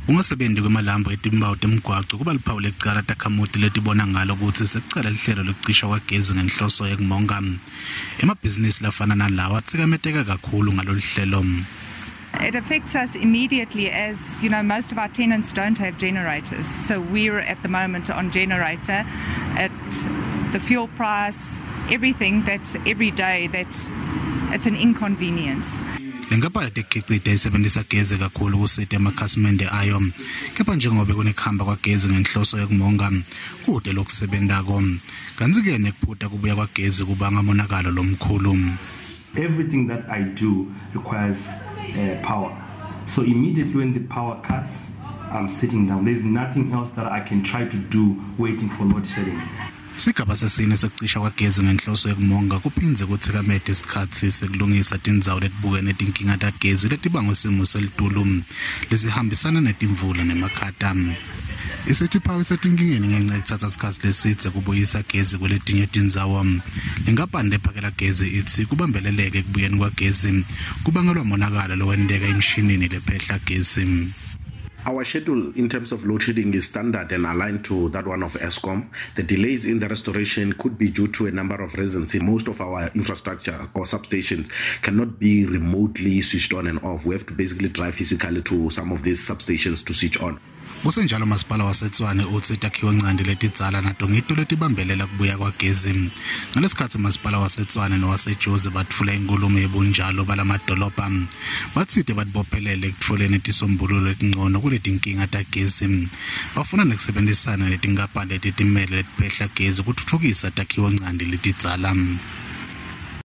Ungasebenzi kwemalambo etimbawu temgwaqo kuba liphawu lecala Takhamuti letibona ngalo ukuthi sekucala lihlelo lokucishwa kwagezi ngenhloso yekumonga. Emabhizinisi lafana nalawa atsikameteka kakhulu ngalolu hlelo. It affects us immediately as, you know, most of our tenants don't have generators. So we're at the moment on generator at the fuel price, everything that's every day, it's an inconvenience. Lengapha tekicide isebenzisa gezi kakhulu kusithe amakhasimende ayo. Kepha njengoba kunekuhamba kwagezi ngenhloso yekumonga kude lokusebenzako. Kanti-ke nekuphutha kubuya kwagezi kubanga umonakalo lomkhulu. Everything that I do requires power. So immediately when the power cuts, I'm sitting down. There's nothing else that I can try to do waiting for load shedding. Sigaba sesine sekucishwa kwagezi ngenhloso yekumonga kuphindze kutsikamete isikhathi sekulungisa tindzawo letibukene netinkinga tagezi letibangwa simo selitulu lesihambisana netimvula nemakhata. Isithiphawu setinkingeni ngenxa yokuthatha isikhathi lesidze kubuyisa gezi kuletinye tindzawo. Lengaphandle ephakela gezi ithi kubambeleleka ekubuyeni kwagezi kubangelwa monakalo lowenteka emshinini lephehla gezi. Our schedule in terms of load shedding is standard and aligned to that one of Eskom. The delays in the restoration could be due to a number of reasons. Most of our infrastructure or substations cannot be remotely switched on and off. We have to basically drive physically to some of these substations to switch on. Kusenjalo masipala waseTswane uthi takhiwo ncandi letidzala nato ngito letibambelela kubuya kwagezi. Ngalesikhathi masipala waseTswane nowaseJozi batfula inkulumo yebunjalo balamadolobha. Batsite batibophelele ekutfoleni itisombululo letingcono kuletinkinga tagezi. Bafuna nekusebenzisana letinkampani letitimele letiphehla gezi kutfutfukisa takhiwo ncandi letidzala.